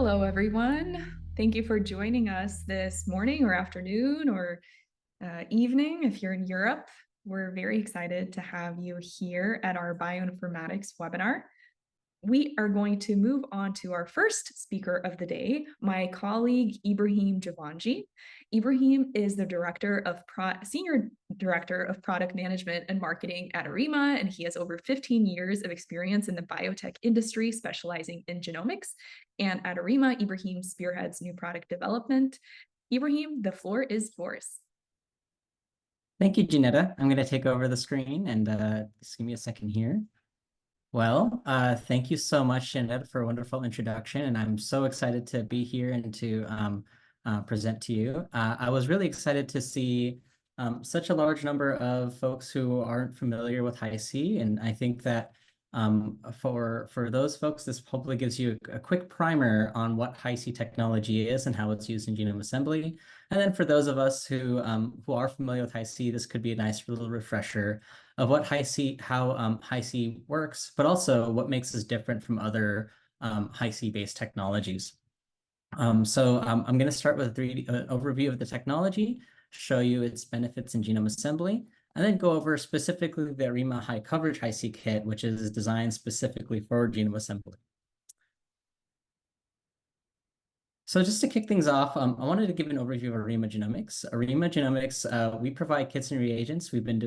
Hello, everyone. Thank you for joining us this morning or afternoon or evening if you're in Europe. We're very excited to have you here at our bioinformatics webinar. We are going to move on to our first speaker of the day, my colleague Ibrahim Javanji. Ibrahim is the Senior Director of Product Management and Marketing at Arima, and he has over 15 years of experience in the biotech industry, specializing in genomics. And at Arima, Ibrahim spearheads new product development. Ibrahim, the floor is yours. Thank you, Janetta. I'm going to take over the screen and just give me a second here. Well, thank you so much, Janetta, for a wonderful introduction. And I'm so excited to be here and to present to you. I was really excited to see such a large number of folks who aren't familiar with Hi-C. And I think that for those folks, this hopefully gives you a quick primer on what Hi-C technology is and how it's used in genome assembly. And then for those of us who are familiar with Hi-C, this could be a nice little refresher of what how Hi-C works, but also what makes us different from other Hi-C based technologies. So I'm going to start with a 3D overview of the technology, show you its benefits in genome assembly, and then go over specifically the Arima high coverage Hi-C kit, which is designed specifically for genome assembly. So just to kick things off, I wanted to give an overview of Arima Genomics. Arima Genomics, we provide kits and reagents. We've been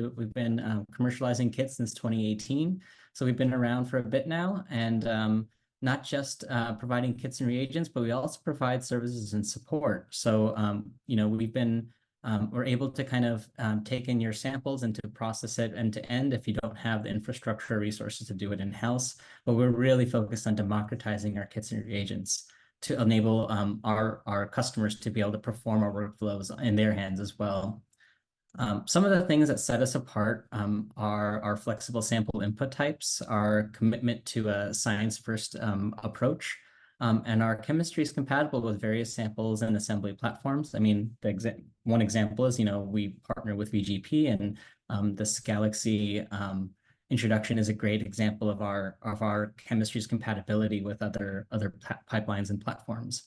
commercializing kits since 2018, so we've been around for a bit now, and not just providing kits and reagents, but we also provide services and support. So we're able to kind of take in your samples and to process it end to end if you don't have the infrastructure or resources to do it in-house. But we're really focused on democratizing our kits and reagents to enable our customers to be able to perform our workflows in their hands as well. Some of the things that set us apart are our flexible sample input types, our commitment to a science-first approach, and our chemistry is compatible with various samples and assembly platforms. I mean, one example is, we partner with VGP, and this Galaxy introduction is a great example of our chemistry's compatibility with other pipelines and platforms.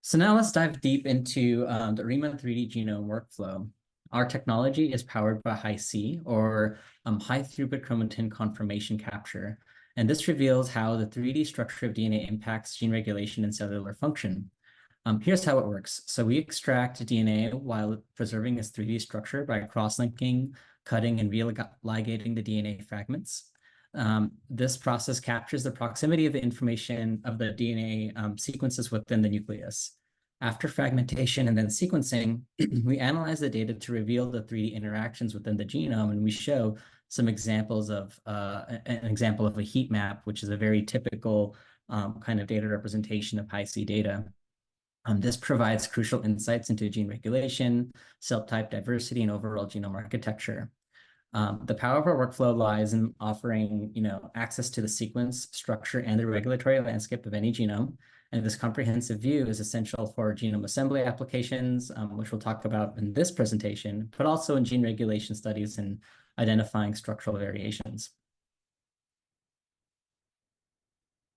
So now let's dive deep into the Arima 3D genome workflow. Our technology is powered by Hi-C, or high throughput chromatin conformation capture. And this reveals how the 3D structure of DNA impacts gene regulation and cellular function. Here's how it works. So we extract DNA while preserving its 3D structure by cross-linking, cutting, and religating the DNA fragments. This process captures the proximity of the information of the DNA sequences within the nucleus. After fragmentation and then sequencing, we analyze the data to reveal the 3D interactions within the genome, and we show some examples of an example of a heat map, which is a very typical kind of data representation of Hi-C data. This provides crucial insights into gene regulation, cell type diversity, and overall genome architecture. The power of our workflow lies in offering, access to the sequence, structure, and the regulatory landscape of any genome. And this comprehensive view is essential for genome assembly applications, which we'll talk about in this presentation, but also in gene regulation studies and identifying structural variations.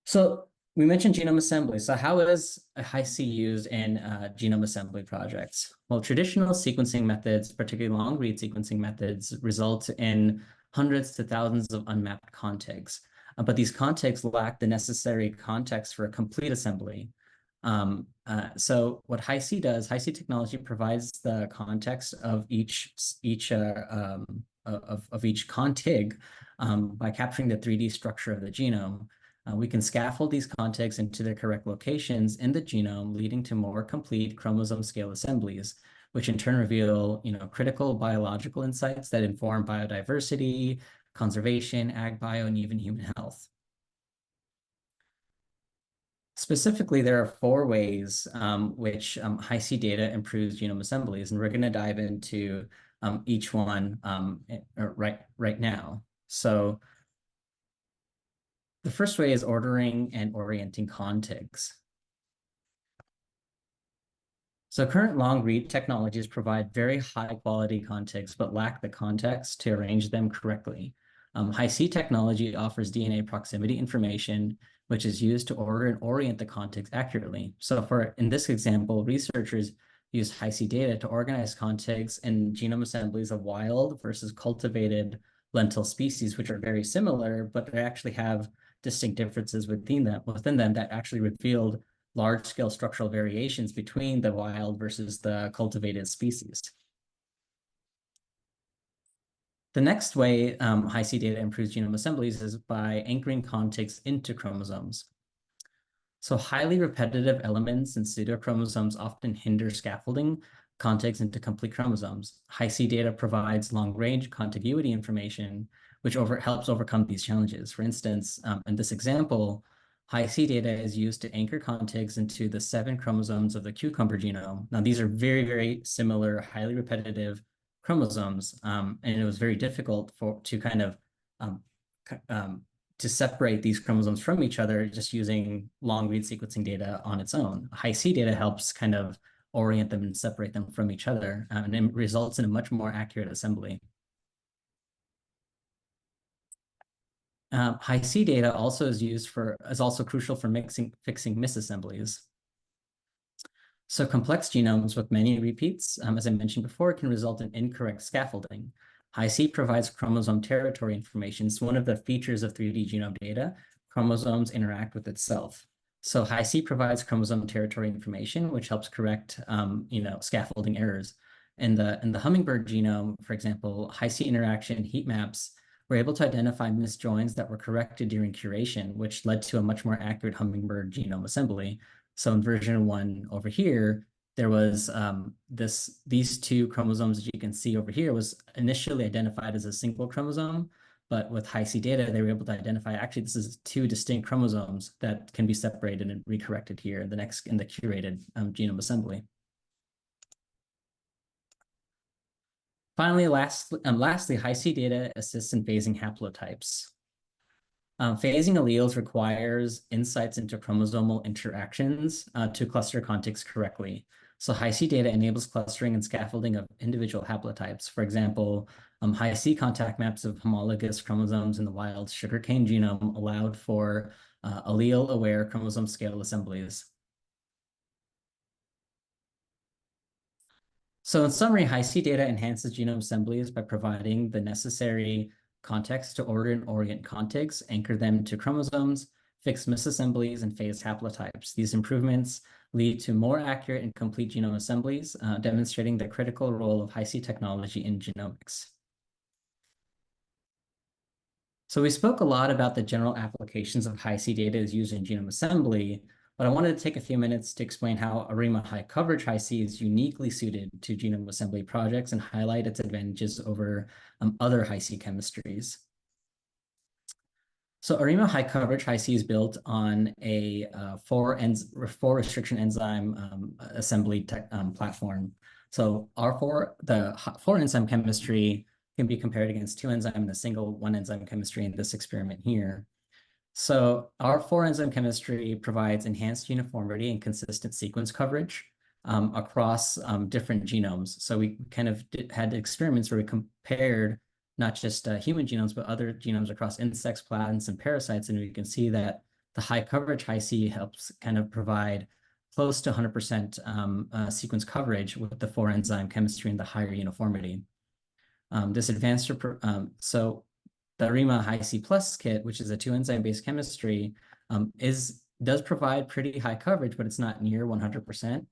So we mentioned genome assembly. So how is Hi-C used in genome assembly projects? Well, traditional sequencing methods, particularly long-read sequencing methods, result in hundreds to thousands of unmapped contigs. But these contigs lack the necessary context for a complete assembly. So what Hi-C does, Hi-C technology provides the context of each contig by capturing the 3D structure of the genome. We can scaffold these contigs into their correct locations in the genome, leading to more complete chromosome scale assemblies, which in turn reveal, critical biological insights that inform biodiversity, conservation, ag bio, and even human health. Specifically, there are 4 ways which Hi-C data improves genome assemblies, and we're going to dive into each one right now. So the first way is ordering and orienting contigs. So current long-read technologies provide very high-quality contigs, but lack the context to arrange them correctly. Hi-C technology offers DNA proximity information, which is used to order and orient the contigs accurately. So in this example, researchers use Hi-C data to organize contigs and genome assemblies of wild versus cultivated lentil species, which are very similar, but they actually have distinct differences within them that actually revealed large-scale structural variations between the wild versus the cultivated species. The next way Hi-C data improves genome assemblies is by anchoring contigs into chromosomes. So highly repetitive elements in pseudochromosomes often hinder scaffolding contigs into complete chromosomes. Hi-C data provides long-range contiguity information, which helps overcome these challenges. For instance, in this example, Hi-C data is used to anchor contigs into the 7 chromosomes of the cucumber genome. Now, these are very, very similar, highly repetitive chromosomes, and it was very difficult to kind of to separate these chromosomes from each other just using long-read sequencing data on its own. Hi-C data helps kind of orient them and separate them from each other, and it results in a much more accurate assembly. Hi-C data also is also crucial for fixing misassemblies. So complex genomes with many repeats, as I mentioned before, can result in incorrect scaffolding. Hi-C provides chromosome territory information. It's one of the features of 3D genome data. Chromosomes interact with itself. So Hi-C provides chromosome territory information, which helps correct, scaffolding errors. In the hummingbird genome, for example, Hi-C interaction heat maps were able to identify misjoins that were corrected during curation, which led to a much more accurate hummingbird genome assembly. So in version 1 over here, there was these 2 chromosomes that you can see over here was initially identified as a single chromosome, but with Hi-C data, they were able to identify actually this is 2 distinct chromosomes that can be separated and recorrected here in the curated genome assembly. Finally, lastly, Hi-C data assists in phasing haplotypes. Phasing alleles requires insights into chromosomal interactions to cluster contigs correctly. So Hi-C data enables clustering and scaffolding of individual haplotypes. For example, Hi-C contact maps of homologous chromosomes in the wild sugarcane genome allowed for allele-aware chromosome scale assemblies. So in summary, Hi-C data enhances genome assemblies by providing the necessary context to order and orient contigs, anchor them to chromosomes, fix misassemblies, and phase haplotypes. These improvements lead to more accurate and complete genome assemblies, demonstrating the critical role of Hi-C technology in genomics. So we spoke a lot about the general applications of Hi-C data as used in genome assembly, but I wanted to take a few minutes to explain how Arima high coverage Hi-C is uniquely suited to genome assembly projects and highlight its advantages over other Hi-C chemistries. So Arima high coverage Hi-C is built on a 4 restriction enzyme assembly platform. So the 4 enzyme chemistry can be compared against 2 enzyme and a single 1 enzyme chemistry in this experiment here. So our 4 enzyme chemistry provides enhanced uniformity and consistent sequence coverage across different genomes. So we kind of had experiments where we compared not just human genomes, but other genomes across insects, plants, and parasites. And we can see that the high coverage Hi-C helps kind of provide close to 100% sequence coverage with the 4 enzyme chemistry and the higher uniformity. This advanced, so the Arima Hi-C Plus kit, which is a 2 enzyme based chemistry, does provide pretty high coverage, but it's not near 100%.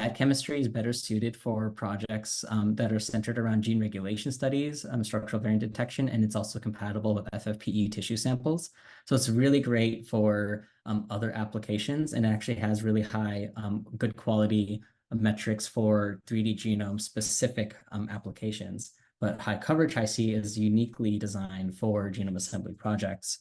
That chemistry is better suited for projects that are centered around gene regulation studies, structural variant detection, and it's also compatible with FFPE tissue samples. So it's really great for other applications, and it actually has really high, good quality metrics for 3D genome specific applications. But high coverage Hi-C is uniquely designed for genome assembly projects.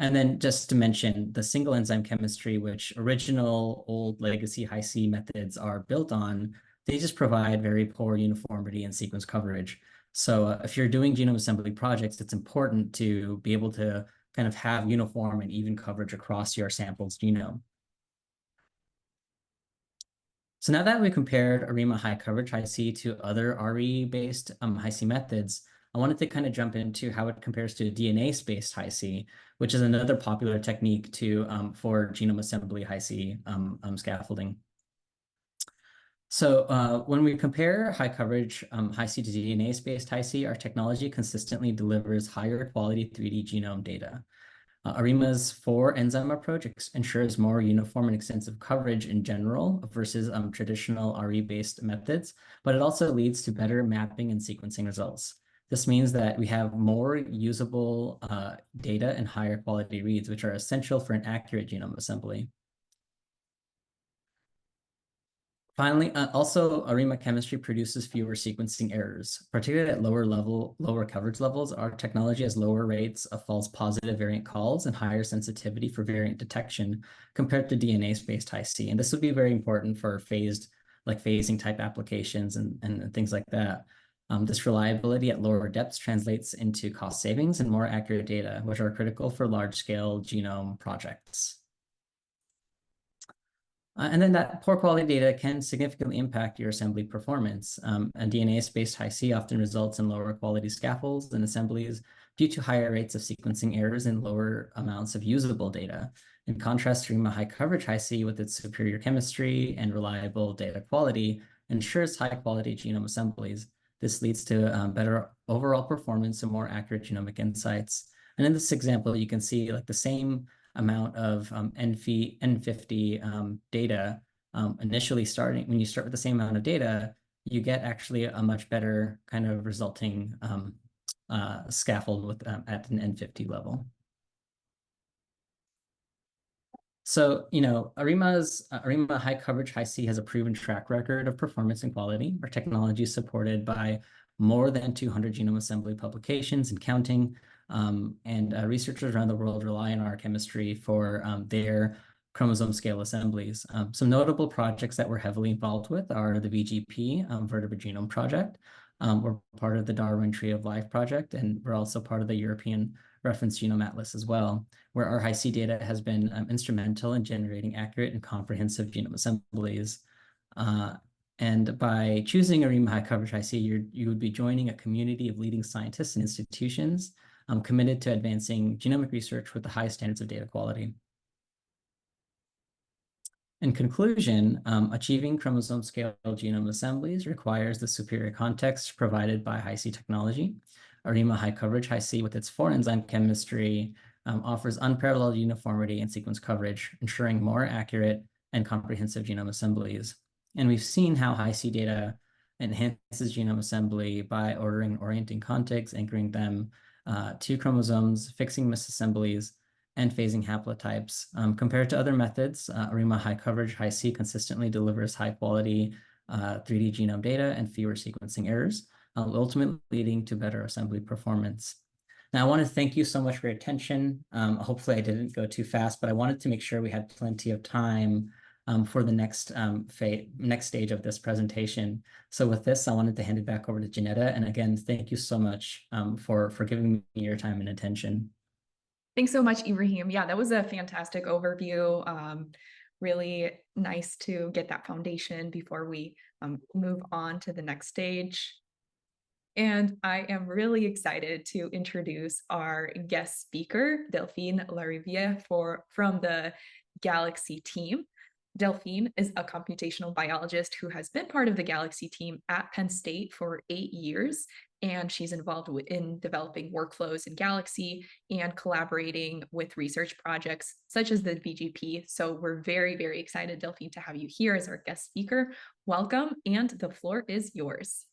And then just to mention the single enzyme chemistry, which original old legacy Hi-C methods are built on, they just provide very poor uniformity and sequence coverage. So if you're doing genome assembly projects, it's important to be able to kind of have uniform and even coverage across your sample's genome. So now that we compared Arima high coverage Hi-C to other RE-based Hi-C methods, I wanted to kind of jump into how it compares to DNA-spaced Hi-C, which is another popular technique for genome assembly Hi-C scaffolding. So when we compare high coverage Hi-C to DNA-spaced Hi-C, our technology consistently delivers higher quality 3D genome data. Arima's four-enzyme approach ensures more uniform and extensive coverage in general versus traditional RE-based methods, but it also leads to better mapping and sequencing results. This means that we have more usable data and higher quality reads, which are essential for an accurate genome assembly. Finally, also, Arima chemistry produces fewer sequencing errors, particularly at lower coverage levels. Our technology has lower rates of false positive variant calls and higher sensitivity for variant detection compared to DNA-spaced Hi-C. And this would be very important for phasing type applications and things like that. This reliability at lower depths translates into cost savings and more accurate data, which are critical for large-scale genome projects. And then that poor quality data can significantly impact your assembly performance. And DNA-spaced Hi-C often results in lower quality scaffolds and assemblies due to higher rates of sequencing errors and lower amounts of usable data. In contrast, Arima high coverage Hi-C with its superior chemistry and reliable data quality ensures high quality genome assemblies. This leads to better overall performance and more accurate genomic insights. And in this example, you can see like the same amount of N50 data initially starting, when you start with the same amount of data, you get actually a much better kind of resulting scaffold at an N50 level. So, Arima high coverage Hi-C has a proven track record of performance and quality. Our technology is supported by more than 200 genome assembly publications and counting. Researchers around the world rely on our chemistry for their chromosome scale assemblies. Some notable projects that we're heavily involved with are the VGP Vertebrate Genome Project. We're part of the Darwin Tree of Life project, and we're also part of the European Reference Genome Atlas as well, where our Hi-C data has been instrumental in generating accurate and comprehensive genome assemblies. And by choosing Arima high coverage Hi-C, you would be joining a community of leading scientists and institutions committed to advancing genomic research with the highest standards of data quality. In conclusion, achieving chromosome scale genome assemblies requires the superior context provided by Hi-C technology. Arima high coverage Hi-C with its four enzyme chemistry offers unparalleled uniformity and sequence coverage, ensuring more accurate and comprehensive genome assemblies. And we've seen how Hi-C data enhances genome assembly by orienting contigs, anchoring them to chromosomes, fixing misassemblies, and phasing haplotypes. Compared to other methods, Arima high coverage Hi-C consistently delivers high quality 3D genome data and fewer sequencing errors, ultimately leading to better assembly performance. Now, I want to thank you so much for your attention. Hopefully I didn't go too fast, but I wanted to make sure we had plenty of time for the next stage of this presentation. So with this, I wanted to hand it back over to Janetta. And again, thank you so much for giving me your time and attention. Thanks so much, Ibrahim. Yeah, that was a fantastic overview. Really nice to get that foundation before we move on to the next stage. And I am really excited to introduce our guest speaker, Delphine Lariviere from the Galaxy team. Delphine is a computational biologist who has been part of the Galaxy team at Penn State for 8 years, and she's involved in developing workflows in Galaxy and collaborating with research projects such as the VGP. So we're very, very excited, Delphine, to have you here as our guest speaker. Welcome, and the floor is yours.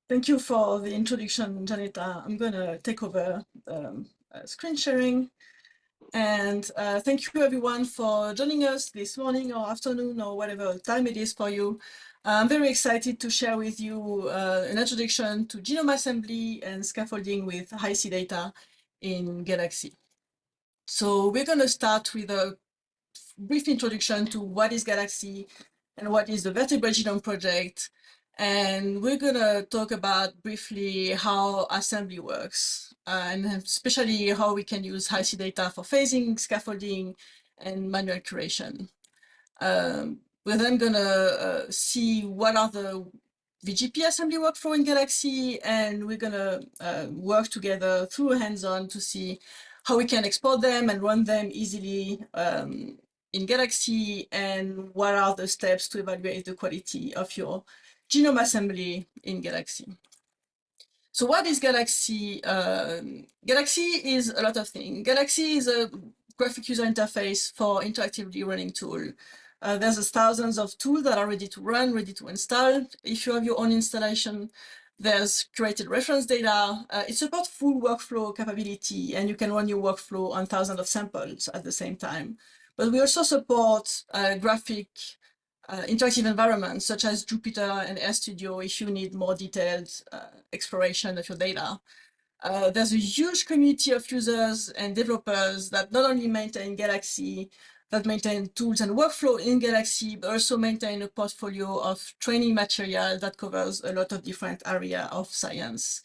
Thank you for the introduction, Janetta. I'm going to take over screen sharing. And thank you everyone for joining us this morning or afternoon or whatever time it is for you. I'm very excited to share with you an introduction to genome assembly and scaffolding with Hi-C data in Galaxy. So we're going to start with a brief introduction to what is Galaxy and what is the Vertebrate Genome Project. And we're going to talk about briefly how assembly works, and especially how we can use Hi-C data for phasing, scaffolding, and manual curation. We're then going to see what are the VGP assembly workflow in Galaxy, and we're gonna work together through hands-on to see how we can export them and run them easily in Galaxy, and what are the steps to evaluate the quality of your genome assembly in Galaxy. So what is Galaxy? Galaxy is a lot of things. Galaxy is a graphic user interface for interactively running tool. There's thousands of tools that are ready to run, ready to install. If you have your own installation, there's curated reference data. It supports full workflow capability, and you can run your workflow on thousands of samples at the same time. But we also support graphic interactive environments such as Jupyter and RStudio if you need more detailed exploration of your data. There's a huge community of users and developers that not only maintain Galaxy, that maintain tools and workflow in Galaxy, but also maintain a portfolio of training material that covers a lot of different areas of science.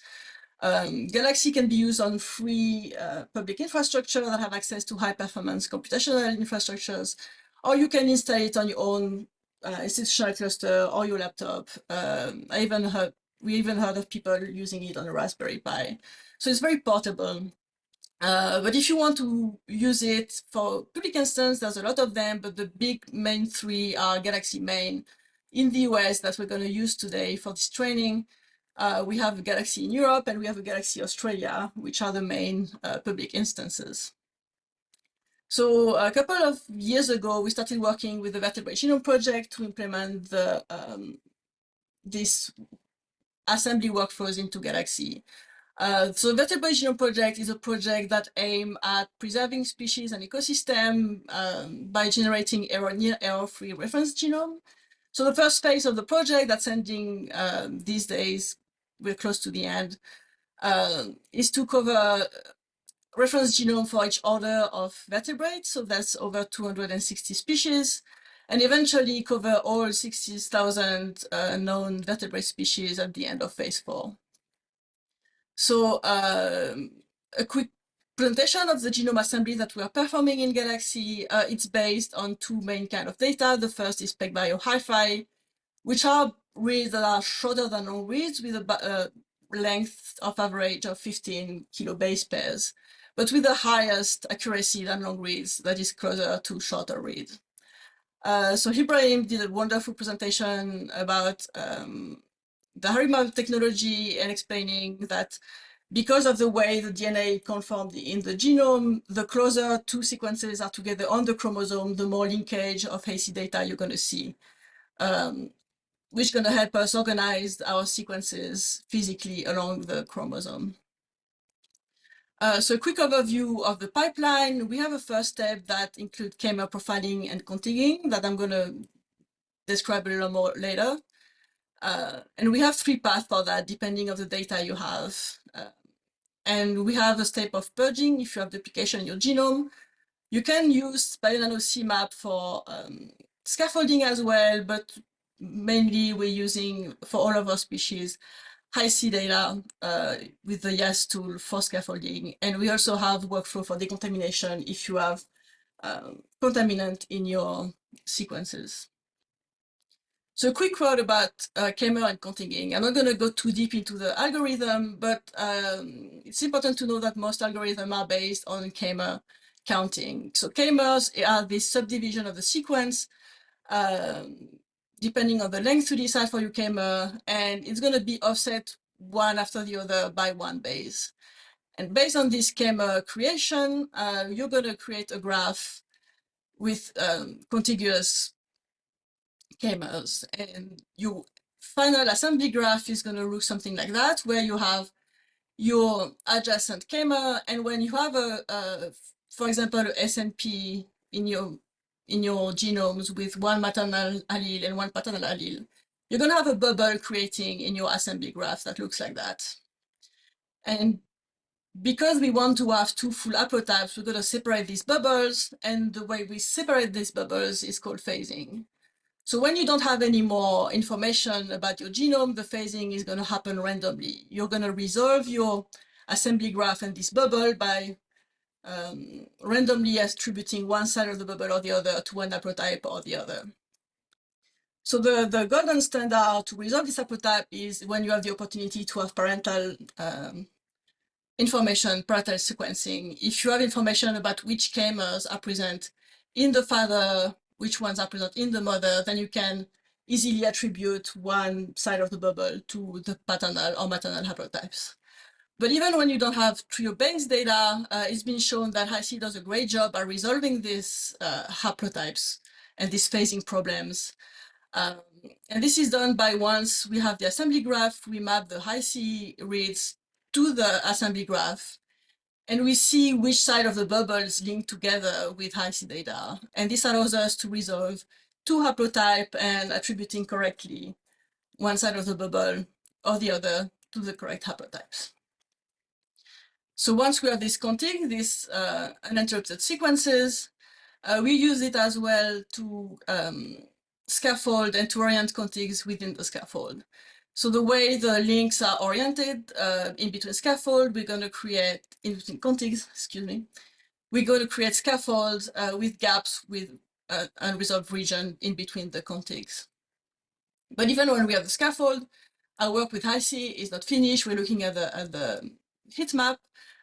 Galaxy can be used on free public infrastructure that have access to high performance computational infrastructures, or you can install it on your own institutional cluster or your laptop. We even heard of people using it on a Raspberry Pi. So it's very portable. But if you want to use it for public instance, there's a lot of them, but the big main three are Galaxy Main in the US that we're going to use today for this training. We have a Galaxy in Europe, and we have a Galaxy Australia, which are the main public instances. So a couple of years ago, we started working with the Vertebrate Genome Project to implement this assembly workflows into Galaxy. So Vertebrate Genome Project is a project that aims at preserving species and ecosystem by generating near error-free reference genome. So the first phase of the project that's ending these days, we're close to the end, is to cover reference genome for each order of vertebrates. So that's over 260 species, and eventually cover all 60,000 known vertebrate species at the end of phase 4. So a quick presentation of the genome assembly that we are performing in Galaxy. It's based on two main kinds of data. The first is PegBio Hi-Fi, which are reads that are shorter than long reads with a length of average of 15 kilobase pairs, but with the highest accuracy than long reads that is closer to shorter reads. So Ibrahim did a wonderful presentation about the Arima technology and explaining that because of the way the DNA conformed in the genome, the closer two sequences are together on the chromosome, the more linkage of AC data you're going to see, which is going to help us organize our sequences physically along the chromosome. So a quick overview of the pipeline. We have a first step that includes K-mer profiling and contigging that I'm going to describe a little more later. And we have 3 paths for that, depending on the data you have. And we have a step of purging if you have duplication in your genome. You can use bionano CMAP for scaffolding as well, but mainly we're using, for all of our species, high-C data with the YAS tool for scaffolding. And we also have workflow for decontamination if you have contaminant in your sequences. So a quick word about K-mer and contigging. I'm not going to go too deep into the algorithm, but it's important to know that most algorithms are based on K-mer counting. So K-mers are this subdivision of the sequence, depending on the length to decide for your K-mer, and it's going to be offset one after the other by 1 base. And based on this K-mer creation, you're going to create a graph with contiguous K-mers, and your final assembly graph is going to look something like that, where you have your adjacent K-mer, and when you have for example, SNP in your genomes with 1 maternal allele and 1 paternal allele, you're going to have a bubble creating in your assembly graph that looks like that. And because we want to have 2 full haplotypes, we're going to separate these bubbles, and the way we separate these bubbles is called phasing. So when you don't have any more information about your genome, the phasing is going to happen randomly. You're going to resolve your assembly graph and this bubble by randomly attributing one side of the bubble or the other to one haplotype or the other. So the golden standard to resolve this haplotype is when you have the opportunity to have parental information, parental sequencing. If you have information about which K-mers are present in the father, which ones are present in the mother, then you can easily attribute one side of the bubble to the paternal or maternal haplotypes. But even when you don't have trio-based data, it's been shown that HiC does a great job at resolving these haplotypes and these phasing problems. And this is done by once we have the assembly graph, we map the HiC reads to the assembly graph, and we see which side of the bubble is linked together with HiC data. And this allows us to resolve two haplotype and attributing correctly one side of the bubble or the other to the correct haplotypes. So once we have this contig, these uninterrupted sequences, we use it as well to scaffold and to orient contigs within the scaffold. So the way the links are oriented in between scaffold, we're going to create, in between contigs, excuse me, we're going to create scaffolds with gaps with unresolved region in between the contigs. But even when we have the scaffold, our work with HiC is not finished. We're looking at the heat map.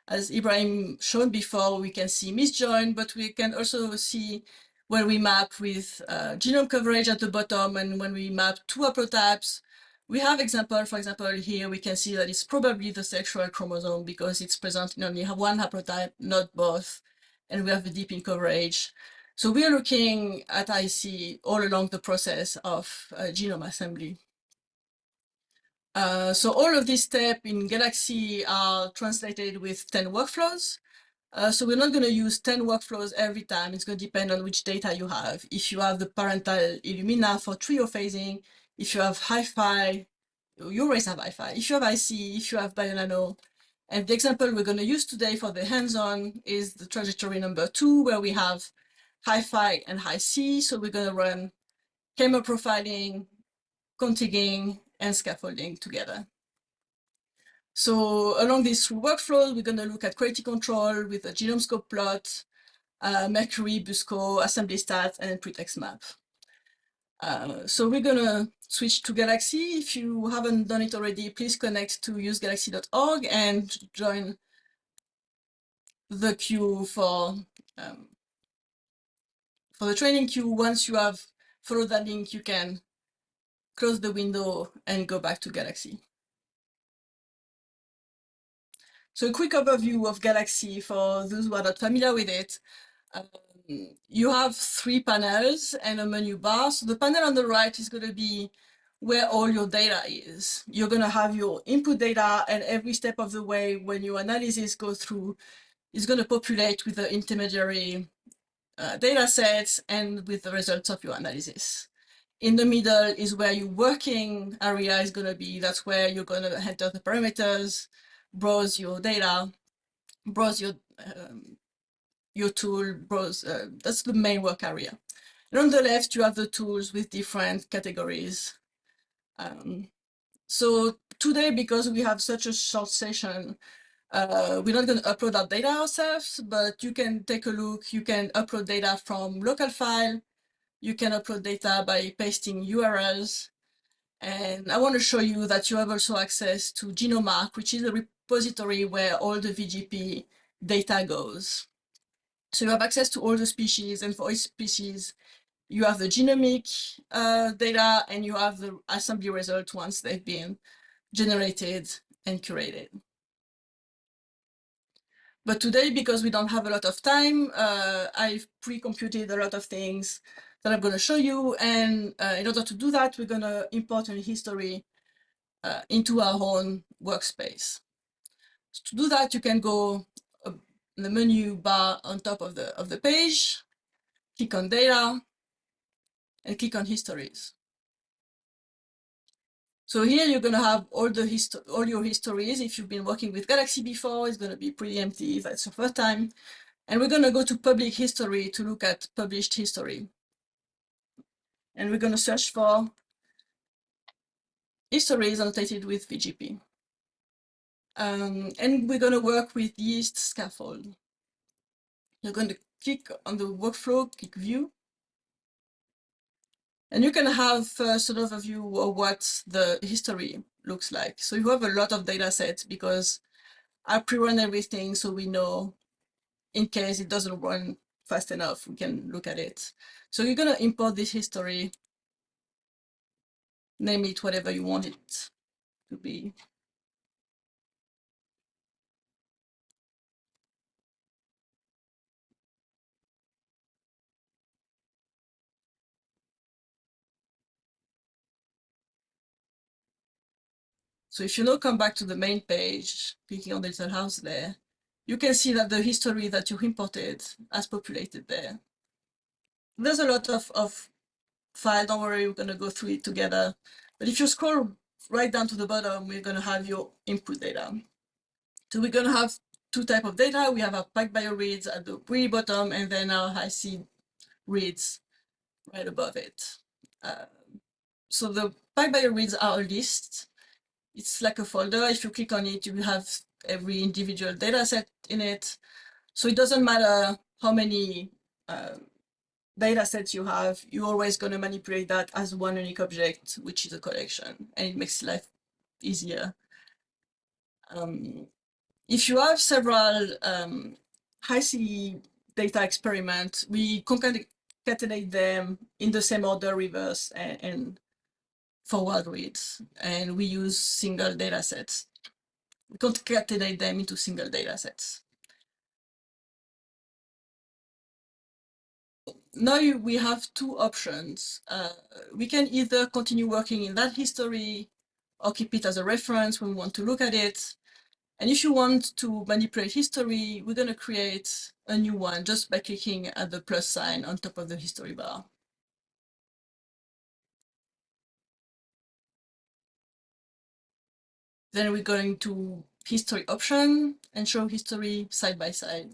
As Ibrahim showed before, we can see misjoin, but we can also see when we map with genome coverage at the bottom and when we map two haplotypes. We have example, for example, here we can see that it's probably the sexual chromosome because it's present in only one haplotype, not both, and we have the deep in coverage. So we are looking at HiC all along the process of genome assembly. So all of these steps in Galaxy are translated with 10 workflows. So we're not going to use 10 workflows every time. It's going to depend on which data you have. If you have the parental Illumina for trio phasing, if you have HiFi, you always have HiFi. If you have IC, if you have BioNano. And the example we're going to use today for the hands-on is the trajectory number 2, where we have HiFi and HiC. So we're going to run K-mer profiling, contigging, and scaffolding together. So along this workflow, we're going to look at quality control with a genome scope plot, Mercury, Busco, assembly stats, and pretext map. So we're going to switch to Galaxy. If you haven't done it already, please connect to usegalaxy.org and join the queue for the training queue. Once you have followed that link, you can close the window and go back to Galaxy. So a quick overview of Galaxy for those who are not familiar with it. You have 3 panels and a menu bar. So the panel on the right is going to be where all your data is. You're going to have your input data, and every step of the way when your analysis goes through is going to populate with the intermediary data sets and with the results of your analysis. In the middle is where your working area is going to be. That's where you're going to enter the parameters, browse your data, browse your tool, browse. That's the main work area. And on the left, you have the tools with different categories. So today, because we have such a short session, we're not going to upload our data ourselves, but you can take a look. You can upload data from local file. You can upload data by pasting URLs. And I want to show you that you have also access to Genomark, which is a repository where all the VGP data goes. So you have access to all the species, and for each species, you have the genomic data and you have the assembly results once they've been generated and curated. But today, because we don't have a lot of time, I've pre-computed a lot of things that I'm going to show you. And in order to do that, we're going to import a history into our own workspace. So to do that, you can go in the menu bar on top of the page, click on data, and click on histories. So here you're going to have all your histories. If you've been working with Galaxy before, it's going to be pretty empty if that's your first time. And we're going to go to public history to look at published history. And we're going to search for histories annotated with VGP. And we're going to work with yeast scaffold. You're going to click on the workflow, click view. And you can have first an overview of what the history looks like. So you have a lot of data sets because I pre-run everything so we know in case it doesn't run fast enough, we can look at it. So you're going to import this history, name it whatever you want it to be. So if you now come back to the main page, clicking on the little house there, you can see that the history that you imported has populated there. There's a lot of file, don't worry, we're going to go through it together. But if you scroll right down to the bottom, we're going to have your input data. So we're going to have two types of data. We have our PacBio reads at the very bottom, and then our HiC reads right above it. So the PacBio reads are a list. It's like a folder. If you click on it, you have every individual data set in it. So it doesn't matter how many data sets you have, you're always going to manipulate that as one unique object, which is a collection, and it makes life easier. If you have several HiC data experiments, we concatenate them in the same order, reverse and forward reads, and we use single data sets. We concatenate them into single data sets. Now we have two options. We can either continue working in that history or keep it as a reference when we want to look at it. And if you want to manipulate history, we're going to create a new one just by clicking at the plus sign on top of the history bar. Then we're going to history option and show history side by side.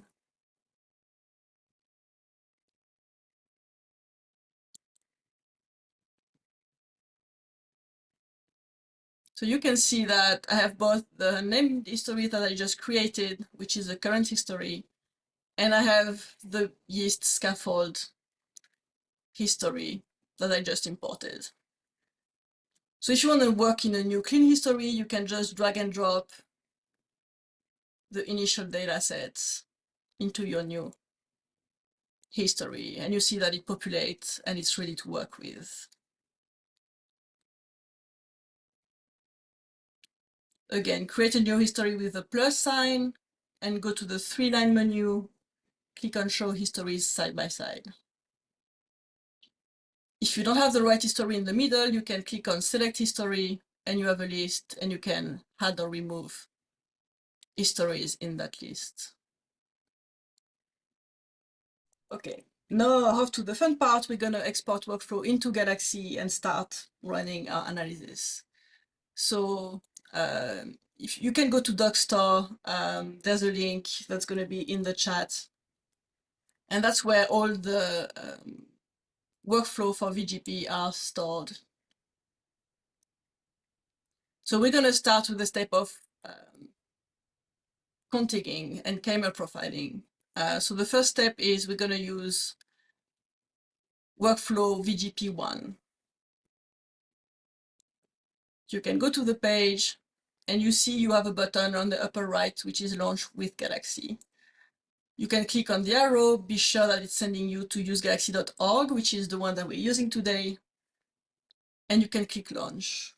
So you can see that I have both the named history that I just created, which is the current history, and I have the yeast scaffold history that I just imported. So if you want to work in a new clean history, you can just drag and drop the initial data sets into your new history, and you see that it populates and it's ready to work with. Again, create a new history with a plus sign and go to the three-line menu, click on show histories side by side. If you don't have the right history in the middle, you can click on select history and you have a list and you can add or remove histories in that list. Okay, now off to the fun part. We're going to export workflow into Galaxy and start running our analysis. So if you can go to Docstor, there's a link that's going to be in the chat. And that's where all the workflow for VGP are stored. So we're going to start with the step of contigging and K-mer profiling. So the first step is we're going to use workflow VGP1. You can go to the page and you see you have a button on the upper right, which is launch with Galaxy. You can click on the arrow, be sure that it's sending you to usegalaxy.org, which is the one that we're using today. And you can click launch.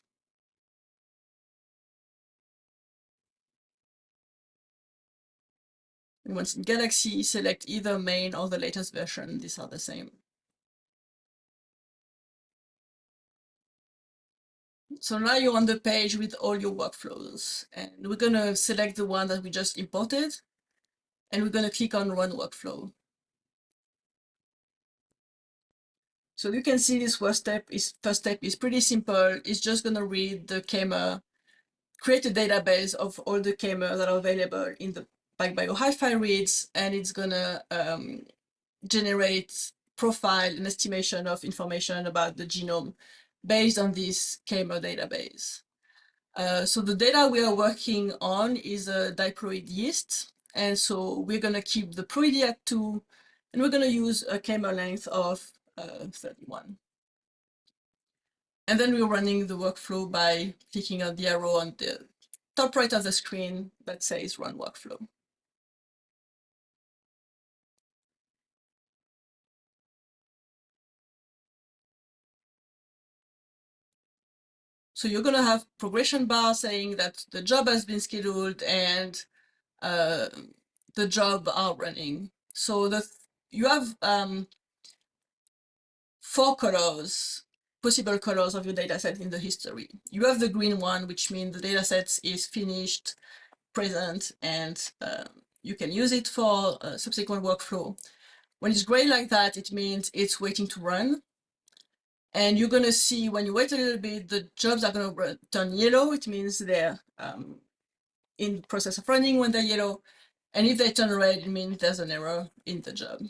And once in Galaxy, select either main or the latest version. These are the same. So now you're on the page with all your workflows, and we're going to select the one that we just imported, and we're going to click on Run Workflow. So you can see this first step is pretty simple. It's just going to read the K-mer, create a database of all the K-mer that are available in the PacBio hi-fi reads, and it's going to generate profile and estimation of information about the genome based on this K-mer database. So the data we are working on is a diploid yeast. And so we're going to keep the ploidy at 2, and we're going to use a K-mer length of 31. And then we're running the workflow by clicking on the arrow on the top right of the screen that says run workflow. So you're going to have progression bar saying that the job has been scheduled and the job are running. So you have 4 colors, possible colors of your dataset in the history. You have the green one, which means the dataset is finished, present, and you can use it for subsequent workflow. When it's gray like that, it means it's waiting to run. And you're going to see when you wait a little bit, the jobs are going to turn yellow. It means they're in the process of running when they're yellow. And if they turn red, it means there's an error in the job.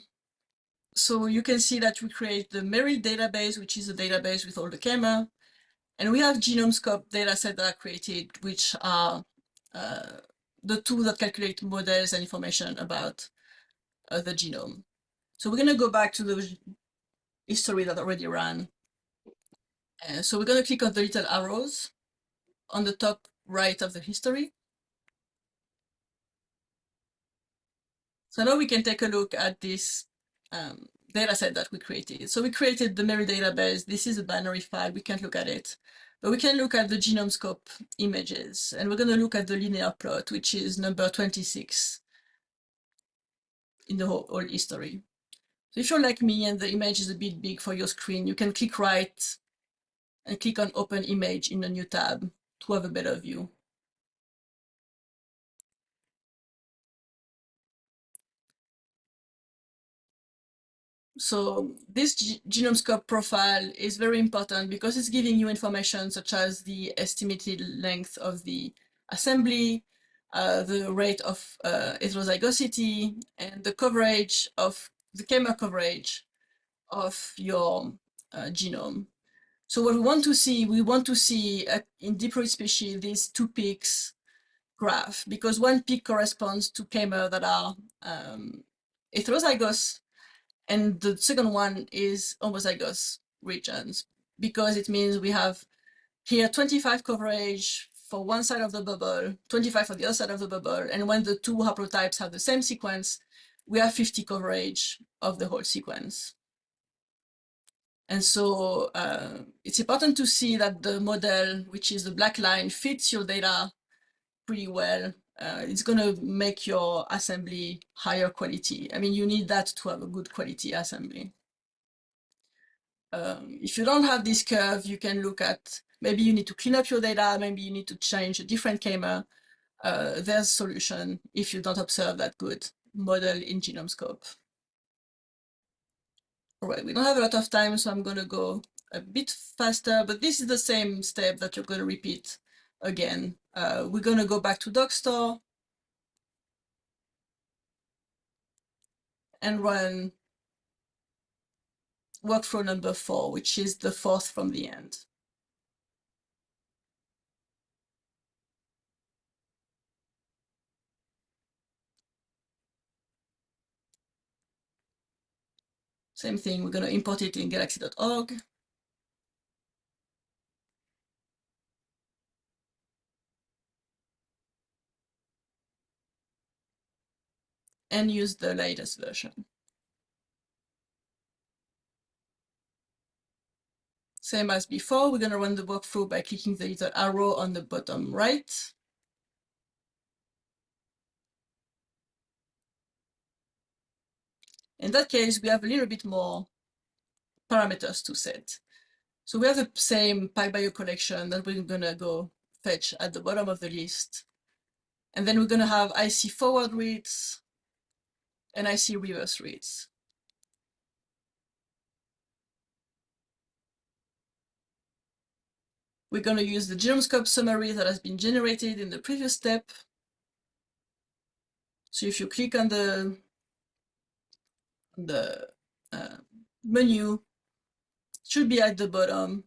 So you can see that we create the Merit database, which is a database with all the K-mer. And we have GenomeScope dataset that are created, which are the tools that calculate models and information about the genome. So we're going to go back to the history that already ran. So we're going to click on the little arrows on the top right of the history. So now we can take a look at this data set that we created. So we created the Merit database. This is a binary file. We can't look at it. But we can look at the GenomeScope images. And we're going to look at the linear plot, which is number 26 in the whole history. So if you're like me and the image is a bit big for your screen, you can click right and click on Open Image in a new tab to have a better view. So this GenomeScope profile is very important because it's giving you information such as the estimated length of the assembly, the rate of heterozygosity, and the coverage of the K-mer coverage of your genome. So what we want to see in diploid species these 2 peaks graph, because one peak corresponds to K-mer that are heterozygous, and the second one is homozygous regions, because it means we have here 25 coverage for one side of the bubble, 25 for the other side of the bubble, and when the 2 haplotypes have the same sequence, we have 50 coverage of the whole sequence. And so it's important to see that the model, which is the black line, fits your data pretty well. It's going to make your assembly higher quality. I mean, you need that to have a good quality assembly. If you don't have this curve, you can look at, maybe you need to clean up your data, maybe you need to change a different K-mer. There's a solution if you don't observe that good model in GenomeScope. All right, we don't have a lot of time, so I'm going to go a bit faster, but this is the same step that you're going to repeat again. We're going to go back to DocStore and run workflow number 4, which is the 4th from the end. Same thing, we're going to import it in galaxy.org. And use the latest version. Same as before, we're going to run the workflow by clicking the little arrow on the bottom right. In that case, we have a little bit more parameters to set. So we have the same PacBio collection that we're going to go fetch at the bottom of the list. And then we're going to have IC forward reads and IC reverse reads. We're going to use the GenomeScope summary that has been generated in the previous step. So if you click on the menu, it should be at the bottom.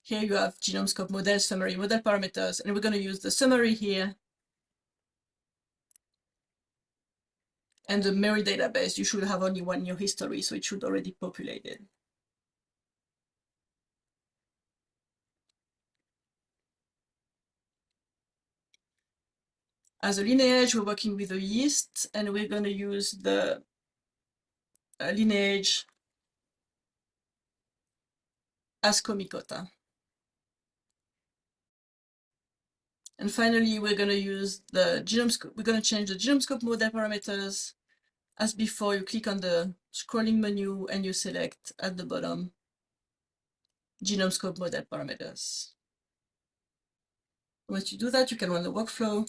Here you have GenomeScope model summary, model parameters, and we're going to use the summary here. And the Merit database, you should have only 1 year history, so it should already populate it. As a lineage, we're working with a yeast, and we're going to use the lineage Ascomycota. And finally, we're going to use the genome. We're going to change the GenomeScope model parameters. As before, you click on the scrolling menu and you select at the bottom GenomeScope model parameters. Once you do that, you can run the workflow.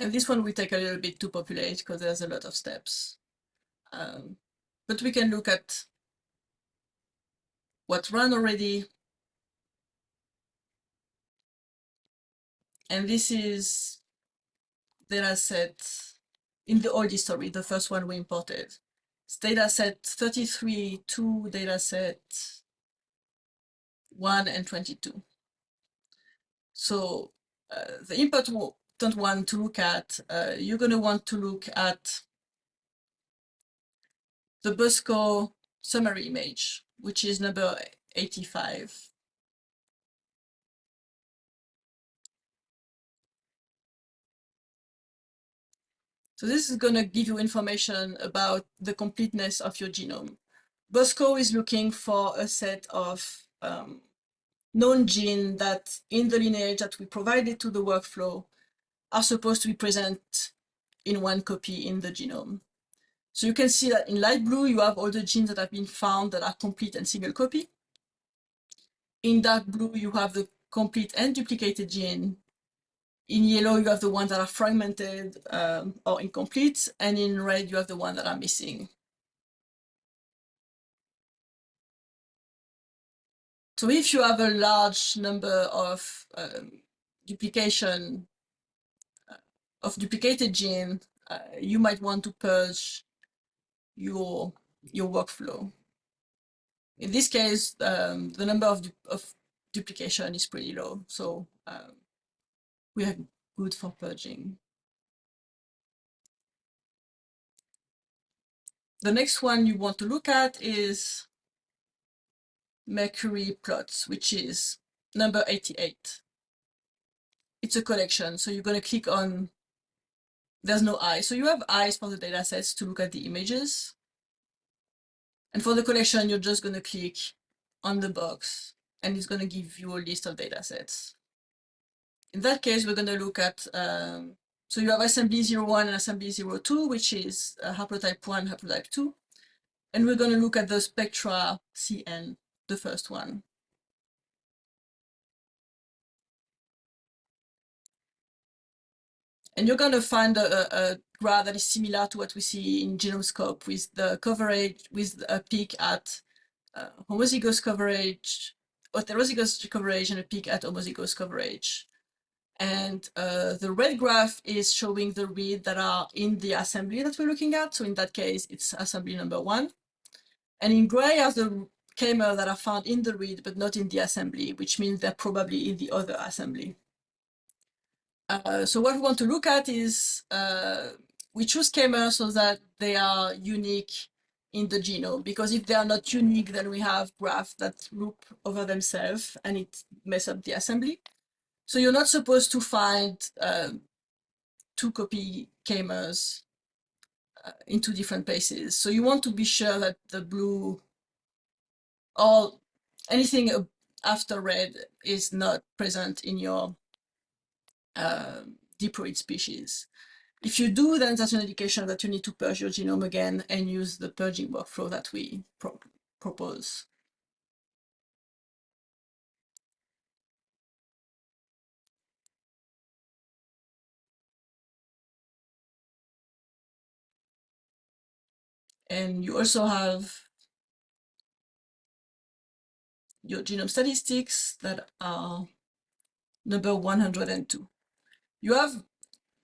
And this one will take a little bit to populate because there's a lot of steps. But we can look at what's run already. And this is data set in the old history, the first one we imported. It's data set 33 to data set 1 and 22. So the important one to look at, you're going to want to look at the Bosco summary image, which is number 85. So this is going to give you information about the completeness of your genome. Bosco is looking for a set of known genes that in the lineage that we provided to the workflow are supposed to be present in one copy in the genome. So you can see that in light blue, you have all the genes that have been found that are complete and single copy. In dark blue, you have the complete and duplicated gene. In yellow, you have the ones that are fragmented or incomplete, and in red, you have the ones that are missing. So if you have a large number of duplicated gene, you might want to purge your workflow. In this case, the number of duplication is pretty low, so we are good for purging. The next one you want to look at is Mercury plots, which is number 88. It's a collection, so you're going to click on, there's no eyes. So you have eyes for the data sets to look at the images. And for the collection, you're just going to click on the box, and it's going to give you a list of data sets. In that case, we're going to look at, so you have assembly 01 and assembly 02, which is haplotype 1, haplotype 2. And we're going to look at the spectra CN, the first one. And you're going to find a graph that is similar to what we see in GenomeScope with the coverage, with a peak at homozygous coverage, heterozygous coverage, and a peak at homozygous coverage. And the red graph is showing the reads that are in the assembly that we're looking at. So in that case, it's assembly number 1. And in gray are the K-mer that are found in the read, but not in the assembly, which means they're probably in the other assembly. So what we want to look at is, we choose K-mer so that they are unique in the genome, because if they are not unique, then we have graphs that loop over themselves and it messes up the assembly. So you're not supposed to find 2 copy K-mers in 2 different places. So you want to be sure that the blue or anything after red is not present in your diploid species. If you do, then that's an indication that you need to purge your genome again and use the purging workflow that we propose. And you also have your genome statistics that are number 102. You have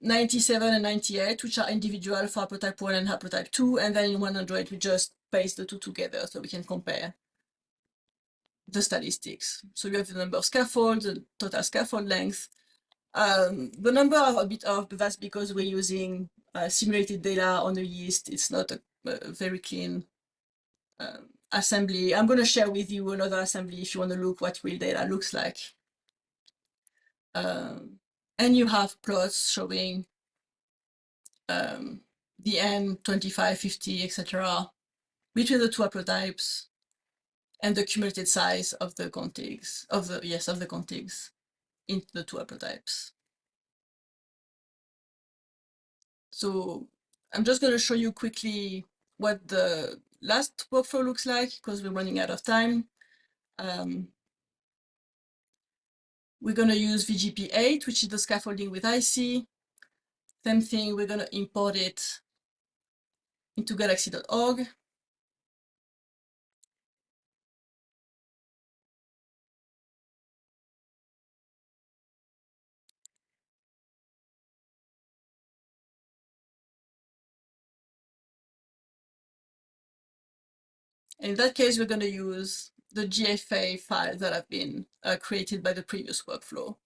97 and 98, which are individual for haplotype 1 and haplotype 2, and then in 100, we just paste the 2 together so we can compare the statistics. So you have the number of scaffolds, the total scaffold length. The number are a bit off, but that's because we're using simulated data on the yeast. It's not a very clean assembly. I'm going to share with you another assembly if you want to look what real data looks like. And you have plots showing the N, 25, 50, etc. between the two haplotypes and the cumulative size of the contigs, of the contigs into the two haplotypes. So I'm just going to show you quickly what the last workflow looks like because we're running out of time. We're going to use VGP8, which is the scaffolding with IC. Same thing, we're going to import it into galaxy.org. In that case, we're going to use the GFA files that have been created by the previous workflow.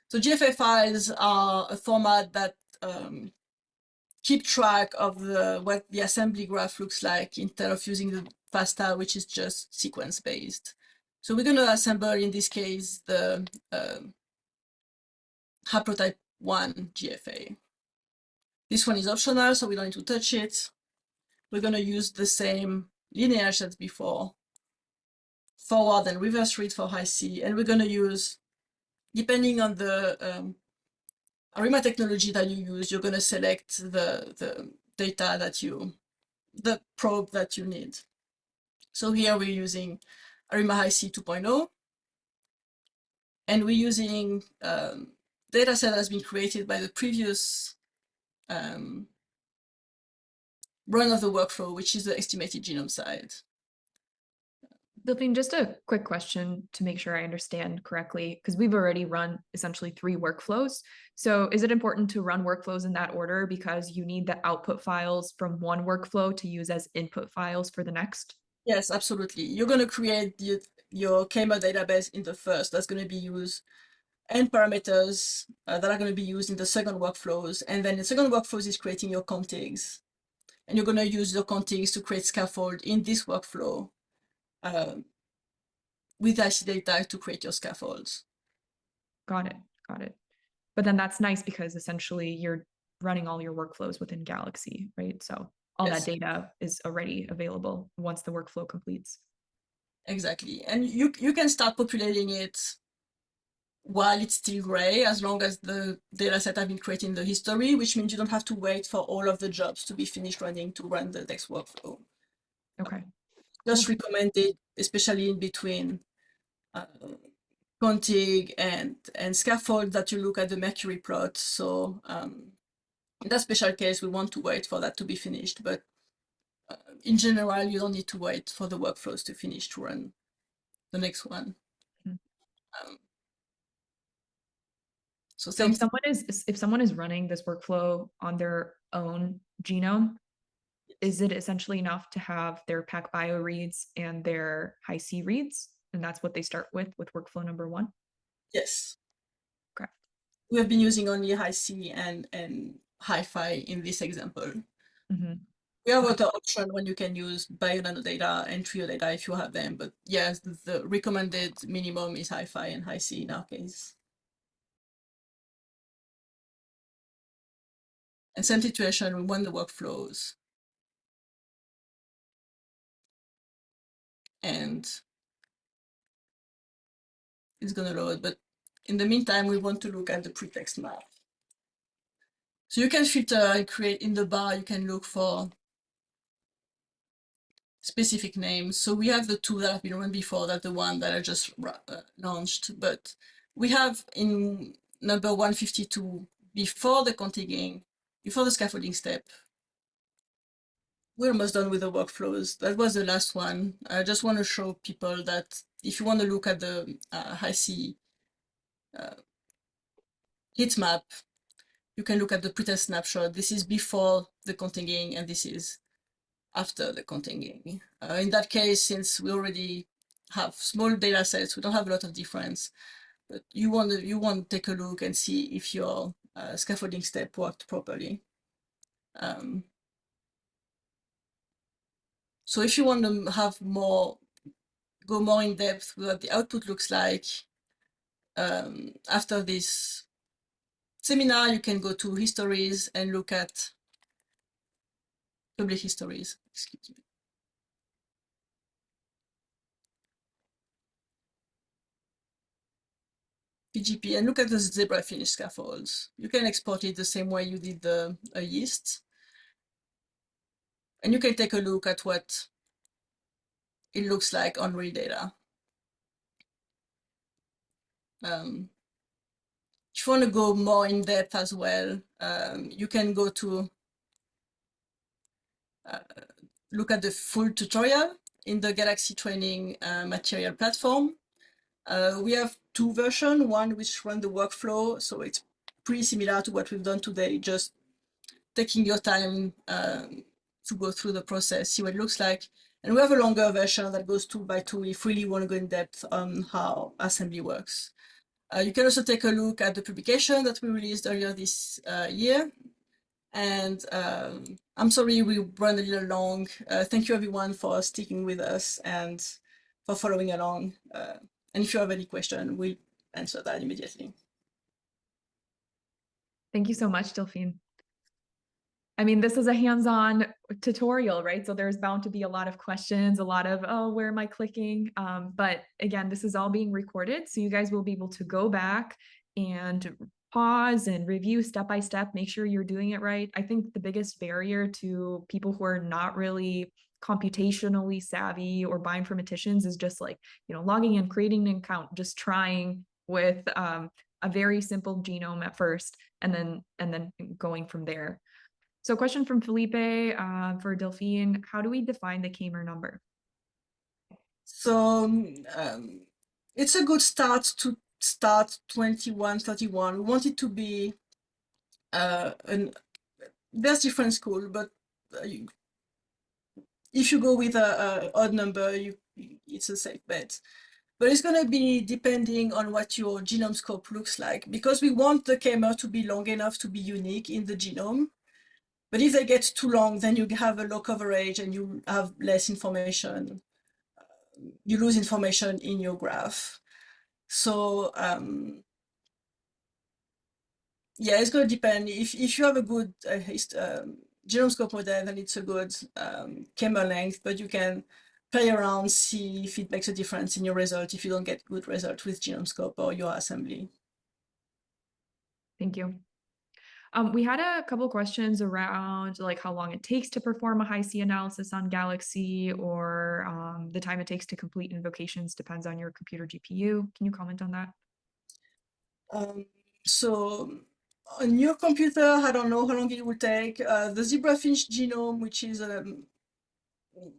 So GFA files are a format that keep track of what the assembly graph looks like instead of using the FASTA, which is just sequence-based. So we're going to assemble, in this case, the haplotype 1 GFA. This one is optional, so we don't need to touch it. We're going to use the same lineage as before, forward and reverse read for high C, and we're going to use, depending on the Arima technology that you use, you're going to select the data that the probe that you need. So here we're using Arima high C 2.0, and we're using data set that has been created by the previous run of the workflow, which is the estimated genome size. Delphine, just a quick question to make sure I understand correctly, because we've already run essentially 3 workflows. So is it important to run workflows in that order because you need the output files from one workflow to use as input files for the next? Yes, absolutely. You're going to create your K-mer database in the first. That's going to be used, and parameters that are going to be used in the second workflows. And then the second workflows is creating your contigs. And you're going to use your contigs to create scaffold in this workflow with IC data to create your scaffolds. Got it. Got it. But then that's nice because essentially you're running all your workflows within Galaxy, right? So all Yes. that data is already available once the workflow completes. Exactly. And you can start populating it while it's still gray, as long as the data set have been created in the history, which means you don't have to wait for all of the jobs to be finished running to run the next workflow. Okay. Just recommended, especially in between contig and scaffold, that you look at the Mercury plot. So in that special case, we want to wait for that to be finished. But in general, you don't need to wait for the workflows to finish to run the next one. So if someone is running this workflow on their own genome, is it essentially enough to have their PacBio reads and their high C reads? And that's what they start with workflow number 1? Yes. Okay. We have been using only high C and hi-fi in this example. Mm-hmm. We have other option when you can use bionano and trio data if you have them, but yes, the recommended minimum is hi-fi and high C in our case. And same situation, we run the workflows. And it's going to load, but in the meantime, we want to look at the pretext map. So you can filter and create in the bar, you can look for specific names. So we have the 2 that have been run before, that the one that I just launched, but we have in number 152, before the contigging, before the scaffolding step, we're almost done with the workflows. That was the last one. I just want to show people that if you want to look at the high C heat map, you can look at the pretest snapshot. This is before the contigging, and this is after the contigging. In that case, since we already have small data sets, we don't have a lot of difference. But you want to take a look and see if your scaffolding step worked properly. So if you want to have go more in depth with what the output looks like, after this seminar, you can go to histories and look at public histories. Excuse me. VGP and look at the zebra-finish scaffolds. You can export it the same way you did the yeast. And you can take a look at what it looks like on real data. If you want to go more in depth as well, you can go to look at the full tutorial in the Galaxy training material platform. We have two versions, one which run the workflow, so it's pretty similar to what we've done today, just taking your time to go through the process, see what it looks like. And we have a longer version that goes 2 by 2 if you really want to go in depth on how assembly works. You can also take a look at the publication that we released earlier this year. And I'm sorry we ran a little long. Thank you everyone for sticking with us and for following along. And if you have any question, we'll answer that immediately. Thank you so much, Delphine. I mean, this is a hands-on tutorial, right? So there's bound to be a lot of questions, a lot of, oh, where am I clicking? But again, this is all being recorded. So you guys will be able to go back and pause and review step by step, make sure you're doing it right. I think the biggest barrier to people who are not really computationally savvy or bioinformaticians is just like, logging in, creating an account, just trying with a very simple genome at first, and then going from there. So question from Felipe for Delphine, how do we define the K-mer number? So it's a good start to start 2131. We want it to be there's different school, but if you go with a odd number, it's a safe bet. But it's going to be depending on what your genome scope looks like, because we want the K-mer to be long enough to be unique in the genome. But if they get too long, then you have a low coverage and you have less information. You lose information in your graph. So yeah, it's going to depend. If you have a good genome scope model, then it's a good K-mer length, but you can play around, see if it makes a difference in your result if you don't get good result with genome scope or your assembly. Thank you. We had a couple questions around like how long it takes to perform a high-C analysis on Galaxy, or the time it takes to complete invocations depends on your computer GPU. Can you comment on that? So on your computer, I don't know how long it will take. The zebrafish genome, which is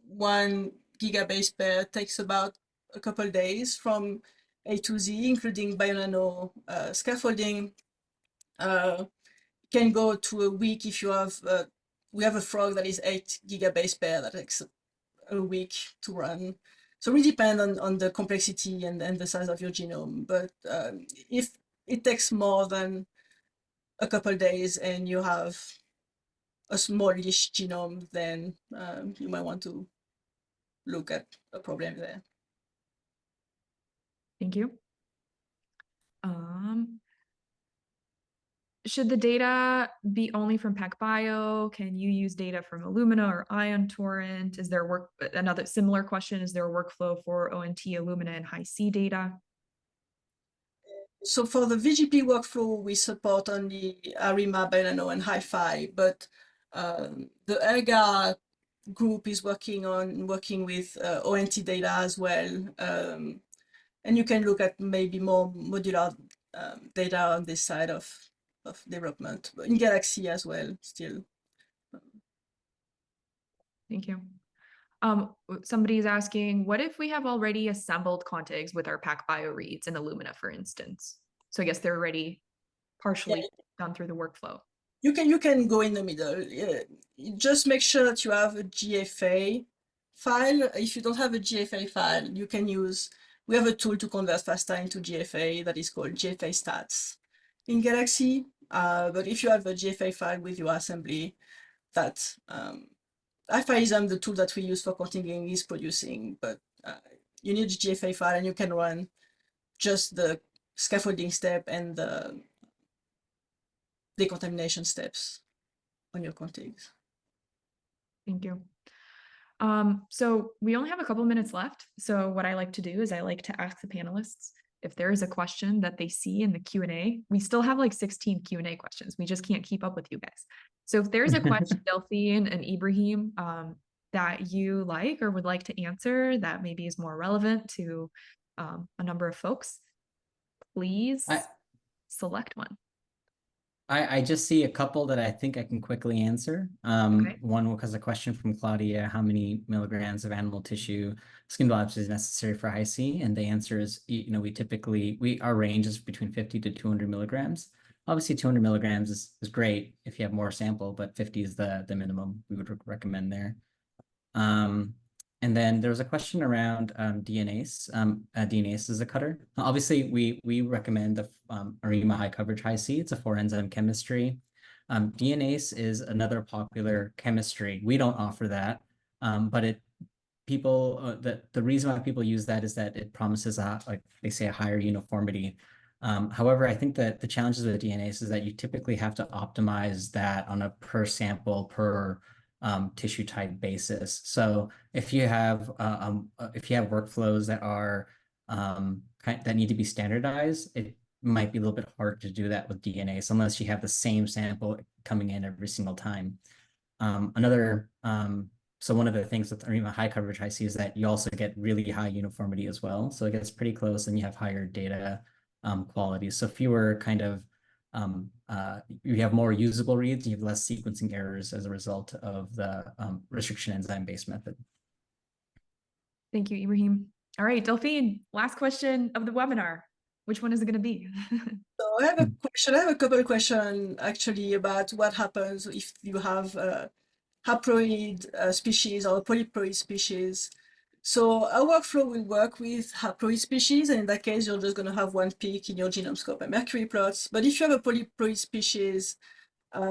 1 gigabase pair, takes about a couple days from A to Z, including bionano scaffolding. Can go to a week if you have, we have a frog that is 8 gigabase pair that takes a week to run. So it really depends on the complexity and the size of your genome. But if it takes more than a couple days and you have a smallish genome, then you might want to look at a problem there. Thank you. Should the data be only from PacBio? Can you use data from Illumina or Ion Torrent? Is there another similar question, is there a workflow for ONT, Illumina, and high-C data? So for the VGP workflow, we support only Arima, bionano, and hi-fi, but the ERGA group is working with ONT data as well. And you can look at maybe more modular data on this side of development, but in Galaxy as well, still. Thank you. Somebody's asking, what if we have already assembled contigs with our PacBio reads in Illumina, for instance? So I guess they're already partially done through the workflow. You can go in the middle. Just make sure that you have a GFA file. If you don't have a GFA file, you can use, we have a tool to convert FASTA into GFA that is called GFA stats in Galaxy. But if you have a GFA file with your assembly, that aphorism, the tool that we use for contigging, is producing, but you need a GFA file and you can run just the scaffolding step and the decontamination steps on your contigs. Thank you. So we only have a couple minutes left. So what I like to do is I like to ask the panelists if there is a question that they see in the Q&A. We still have like 16 Q&A questions. We just can't keep up with you guys. So if there's a question, Delphine and Ibrahim, that you like or would like to answer that maybe is more relevant to a number of folks, please select one. I just see a couple that I think I can quickly answer. Okay. One was a question from Claudia: how many milligrams of animal tissue skin biopsy is necessary for high C? And the answer is, our range is between 50 to 200 milligrams. Obviously, 200 milligrams is great if you have more sample, but 50 is the minimum we would recommend there. And then there was a question around DNase. DNase is a cutter. Obviously, we recommend the Arima high coverage high C. It's a 4-enzyme chemistry. DNase is another popular chemistry. We don't offer that, but the reason why people use that is that it promises like they say, a higher uniformity. However, I think that the challenges with DNase is that you typically have to optimize that on a per sample per tissue type basis. So if you have workflows that are that need to be standardized, it might be a little bit hard to do that with DNase unless you have the same sample coming in every single time. So one of the things with Arima high coverage high C is that you also get really high uniformity as well. So it gets pretty close, and you have higher data quality. So fewer kind of you have more usable reads, and you have less sequencing errors as a result of the restriction enzyme-based method. Thank you, Ibrahim. All right, Delphine, last question of the webinar. Which one is it going to be? So I have a question. I have a couple of questions actually about what happens if you have a haploid species or a polyploid species. So our workflow will work with haploid species, and in that case, you're just going to have one peak in your genome scope and Mercury plots. But if you have a polyploid species,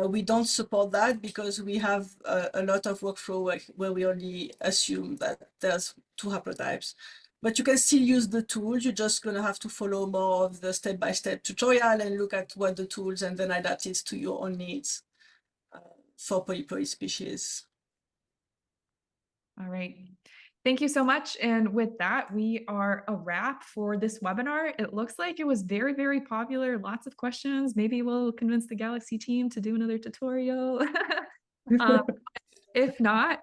we don't support that because we have a lot of workflow where we only assume that there's 2 haplotypes. But you can still use the tool. You're just going to have to follow more of the step-by-step tutorial and look at what the tools and then adapt it to your own needs for polyploid species. All right. Thank you so much. And with that, we are a wrap for this webinar. It looks like it was very, very popular. Lots of questions. Maybe we'll convince the Galaxy team to do another tutorial. If not,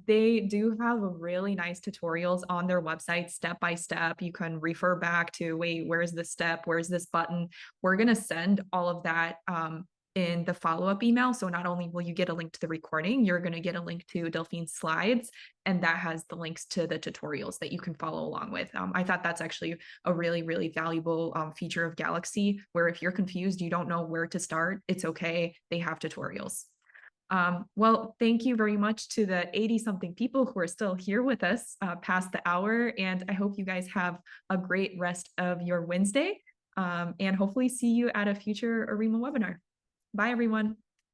they do have really nice tutorials on their website, step by step. You can refer back to, wait, where's this step? Where's this button? We're going to send all of that in the follow-up email. So not only will you get a link to the recording, you're going to get a link to Delphine's slides, and that has the links to the tutorials that you can follow along with. I thought that's actually a really, really valuable feature of Galaxy, where if you're confused, you don't know where to start, it's okay. They have tutorials. Well, thank you very much to the 80-something people who are still here with us past the hour, and I hope you guys have a great rest of your Wednesday, and hopefully see you at a future Arima webinar. Bye, everyone.